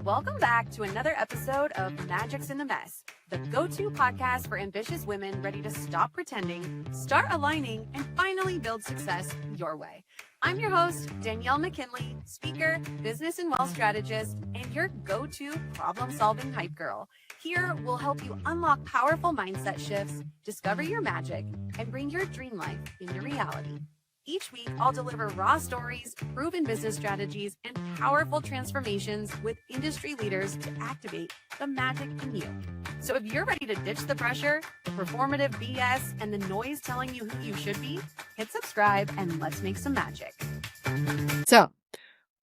Welcome back to another episode of Magic's in the Mess, the go-to podcast for ambitious women ready to stop pretending, start aligning, and finally build success your way. I'm your host, Danielle McKinley, speaker, business and wealth strategist, and your go-to problem-solving hype girl. Here, we'll help you unlock powerful mindset shifts, discover your magic, and bring your dream life into reality. Each week, I'll deliver raw stories, proven business strategies, and powerful transformations with industry leaders to activate the magic in you. So if you're ready to ditch the pressure, the performative BS, and the noise telling you who you should be, hit subscribe and let's make some magic. So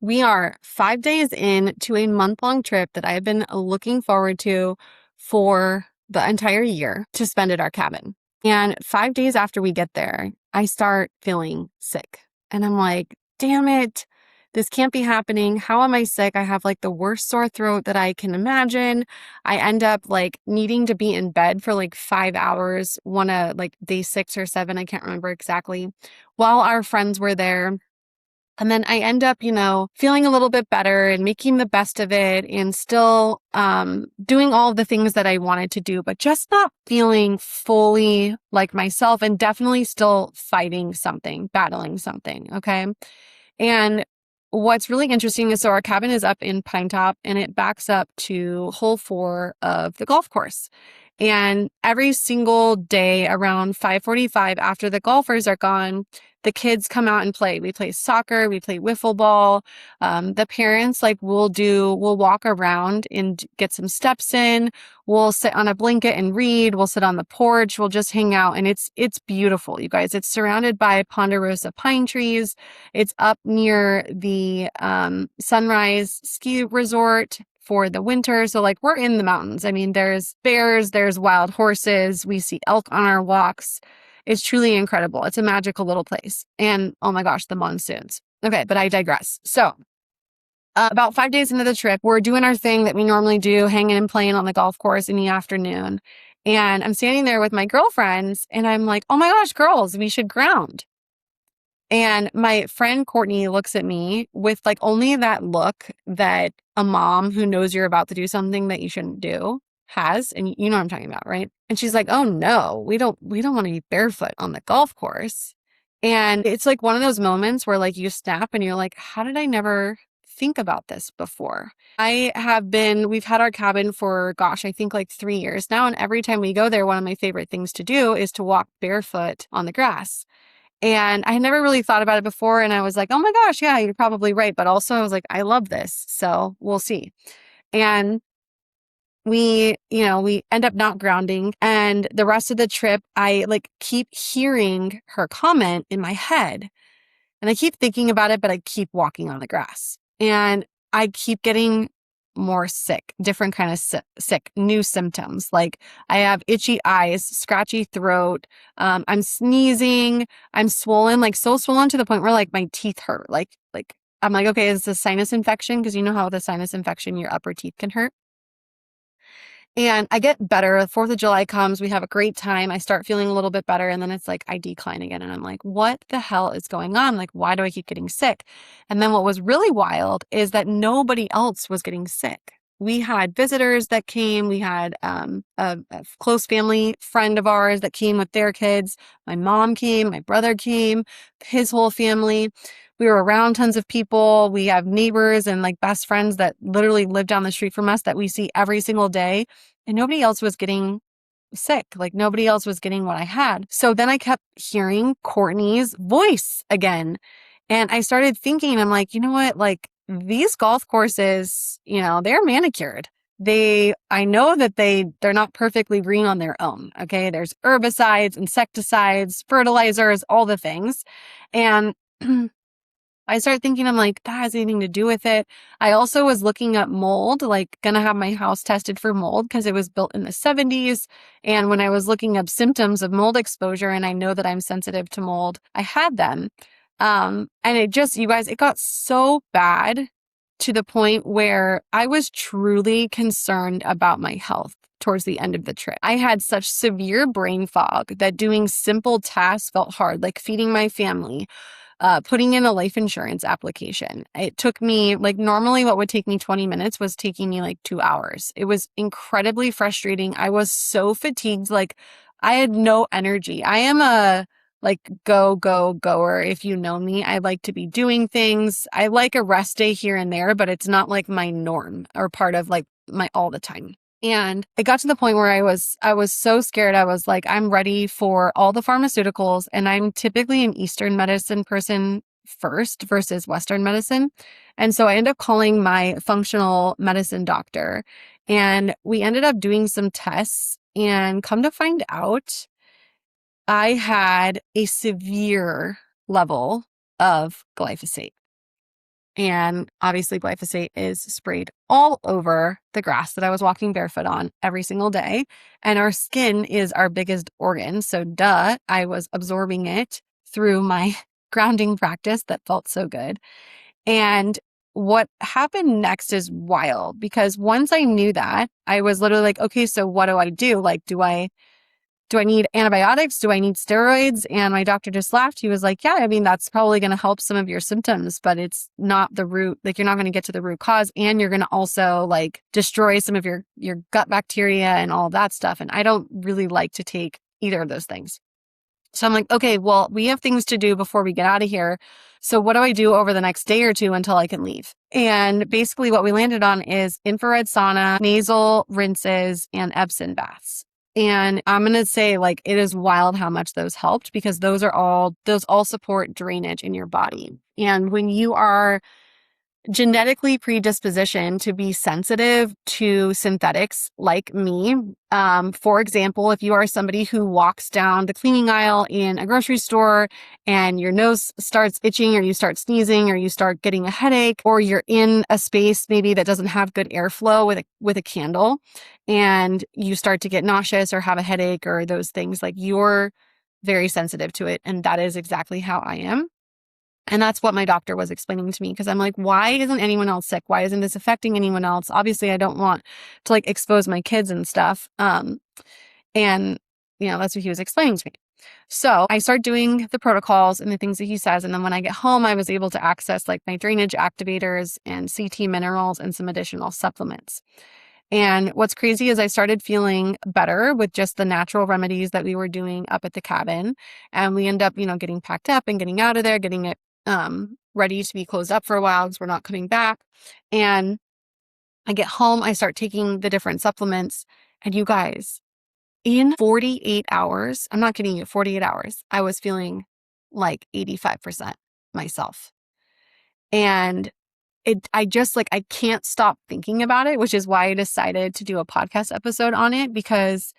we are 5 days into a month-long trip that I have been looking forward to for the entire year to spend at our cabin. And 5 days after we get there, I start feeling sick. And I'm like, damn it, this can't be happening. How am I sick? I have like the worst sore throat that I can imagine. I end up like needing to be in bed for like 5 hours, like day 6 or 7, I can't remember exactly, while our friends were there. And then I end up, feeling a little bit better and making the best of it and still doing all of the things that I wanted to do, but just not feeling fully like myself and definitely still fighting something, battling something. Okay. And what's really interesting is, so our cabin is up in Pine Top and it backs up to hole 4 of the golf course. And every single day around 5:45 after the golfers are gone, the kids come out and play. We play soccer, we play wiffle ball. The parents we'll walk around and get some steps in. We'll sit on a blanket and read. We'll sit on the porch. We'll just hang out. And it's beautiful, you guys. It's surrounded by ponderosa pine trees. It's up near the Sunrise Ski Resort for the winter. So like we're in the mountains. I mean, there's bears, there's wild horses. We see elk on our walks. It's truly incredible. It's a magical little place. And oh my gosh, the monsoons. Okay, but I digress. So about 5 days into the trip, we're doing our thing that we normally do, hanging and playing on the golf course in the afternoon. And I'm standing there with my girlfriends and I'm like, oh my gosh, girls, we should ground. And my friend Courtney looks at me with like only that look that a mom who knows you're about to do something that you shouldn't do has. And you know what I'm talking about, right? And she's like, oh no, we don't want to be barefoot on the golf course. And it's like one of those moments where like you snap and you're like, how did I never think about this before? We've had our cabin for, I think like 3 years now. And every time we go there, one of my favorite things to do is to walk barefoot on the grass. And I never really thought about it before. And I was like, oh my gosh, yeah, you're probably right. But also I was like, I love this. So we'll see. And we end up not grounding. And the rest of the trip, I like keep hearing her comment in my head. And I keep thinking about it, but I keep walking on the grass. And I keep getting more sick, different kind of sick, new symptoms. Like I have itchy eyes, scratchy throat. I'm sneezing. I'm swollen, like so swollen to the point where like my teeth hurt. Like I'm like, okay, is this a sinus infection? Because you know how with a sinus infection, your upper teeth can hurt. And I get better. 4th of July comes. We have a great time. I start feeling a little bit better. And then it's like, I decline again. And I'm like, what the hell is going on? Like, why do I keep getting sick? And then what was really wild is that nobody else was getting sick. We had visitors that came. We had a close family friend of ours that came with their kids. My mom came. My brother came. His whole family. We were around tons of people. We have neighbors and like best friends that literally live down the street from us that we see every single day. And nobody else was getting sick. Like nobody else was getting what I had. So then I kept hearing Courtney's voice again. And I started thinking, I'm like, you know what? Like these golf courses, they're manicured. I know that they're not perfectly green on their own. Okay. There's herbicides, insecticides, fertilizers, all the things. And I started thinking, I'm like, that has anything to do with it. I also was looking up mold, like gonna have my house tested for mold because it was built in the 70s. And when I was looking up symptoms of mold exposure, and I know that I'm sensitive to mold, I had them. And you guys, it got so bad to the point where I was truly concerned about my health towards the end of the trip. I had such severe brain fog that doing simple tasks felt hard, like feeding my family, putting in a life insurance application. It took me, like, normally what would take me 20 minutes was taking me like 2 hours. It was incredibly frustrating. I was so fatigued. Like, I had no energy. I am a like goer. If you know me, I like to be doing things. I like a rest day here and there, but it's not like my norm or part of like my all the time. And it got to the point where I was so scared. I was like, I'm ready for all the pharmaceuticals. And I'm typically an Eastern medicine person first versus Western medicine. And so I ended up calling my functional medicine doctor, and we ended up doing some tests, and come to find out, I had a severe level of glyphosate. And obviously, glyphosate is sprayed all over the grass that I was walking barefoot on every single day. And our skin is our biggest organ. So, duh, I was absorbing it through my grounding practice that felt so good. And what happened next is wild, because once I knew that, I was literally like, okay, so what do I do? Like, do I need antibiotics? Do I need steroids? And my doctor just laughed. He was like, yeah, I mean, that's probably going to help some of your symptoms, but it's not the root. Like, you're not going to get to the root cause. And you're going to also like destroy some of your gut bacteria and all that stuff. And I don't really like to take either of those things. So I'm like, okay, well, we have things to do before we get out of here. So what do I do over the next day or two until I can leave? And basically what we landed on is infrared sauna, nasal rinses, and Epsom baths. And I'm going to say, like, it is wild how much those helped, because those all support drainage in your body. And when you are genetically predisposition to be sensitive to synthetics like me. For example, if you are somebody who walks down the cleaning aisle in a grocery store and your nose starts itching, or you start sneezing, or you start getting a headache, or you're in a space maybe that doesn't have good airflow with a candle, and you start to get nauseous or have a headache or those things, like, you're very sensitive to it. And that is exactly how I am. And that's what my doctor was explaining to me, because I'm like, why isn't anyone else sick? Why isn't this affecting anyone else? Obviously, I don't want to like expose my kids and stuff. And that's what he was explaining to me. So I start doing the protocols and the things that he says. And then when I get home, I was able to access like my drainage activators and CT minerals and some additional supplements. And what's crazy is I started feeling better with just the natural remedies that we were doing up at the cabin. And we end up, getting packed up and getting out of there, getting it ready to be closed up for a while because we're not coming back. And I get home, I start taking the different supplements. And you guys, in 48 hours, I'm not kidding you, 48 hours, I was feeling like 85% myself. And I just like, I can't stop thinking about it, which is why I decided to do a podcast episode on it, because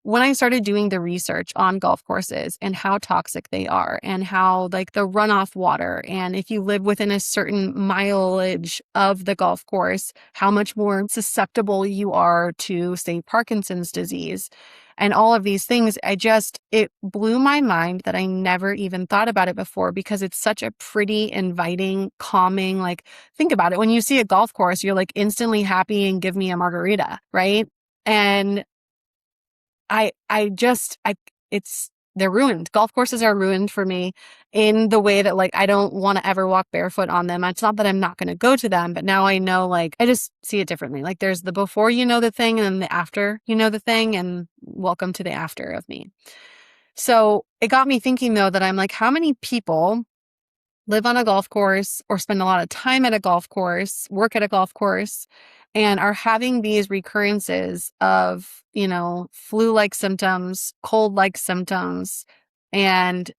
when I started doing the research on golf courses and how toxic they are, and how like the runoff water, and if you live within a certain mileage of the golf course, how much more susceptible you are to, say, Parkinson's disease, and all of these things, it blew my mind that I never even thought about it before, because it's such a pretty, inviting, calming, like, think about it. When you see a golf course, you're like instantly happy and give me a margarita, right? And they're ruined. Golf courses are ruined for me in the way that, like, I don't want to ever walk barefoot on them. It's not that I'm not going to go to them, but now I know, like, I just see it differently. Like, there's the before the thing, and then the after the thing, and welcome to the after of me. So it got me thinking, though, that I'm like, how many people live on a golf course or spend a lot of time at a golf course, work at a golf course, and are having these recurrences of, flu-like symptoms, cold-like symptoms, and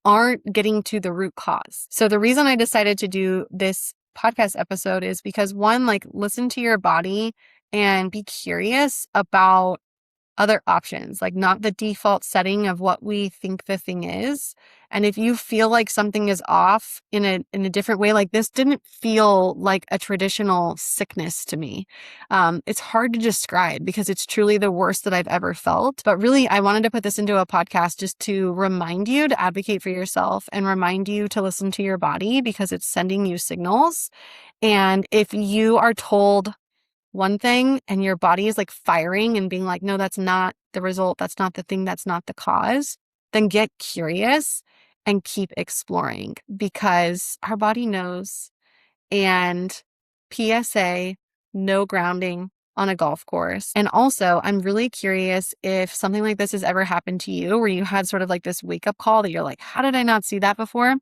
aren't getting to the root cause. So the reason I decided to do this podcast episode is because, one, like, listen to your body and be curious about other options, like not the default setting of what we think the thing is. And if you feel like something is off in a different way, like, this didn't feel like a traditional sickness to me. It's hard to describe because it's truly the worst that I've ever felt. But really, I wanted to put this into a podcast just to remind you to advocate for yourself and remind you to listen to your body, because it's sending you signals. And if you are told one thing and your body is like firing and being like, no, that's not the result, that's not the thing, that's not the cause, then get curious and keep exploring because our body knows. And PSA, no grounding on a golf course. And also, I'm really curious if something like this has ever happened to you where you had sort of like this wake up call that you're like, how did I not see that before?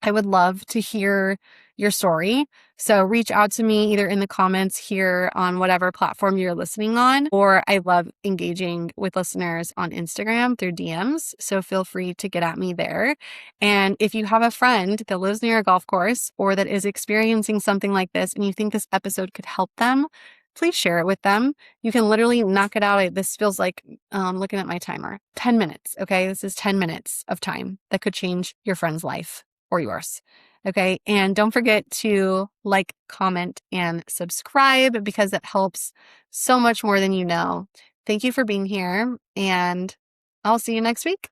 I would love to hear your story. So reach out to me either in the comments here on whatever platform you're listening on, or I love engaging with listeners on Instagram through DMs. So feel free to get at me there. And if you have a friend that lives near a golf course or that is experiencing something like this and you think this episode could help them, please share it with them. You can literally knock it out. This feels like looking at my timer, 10 minutes. Okay. This is 10 minutes of time that could change your friend's life or yours. Okay. And don't forget to like, comment, and subscribe because that helps so much more than you know. Thank you for being here, and I'll see you next week.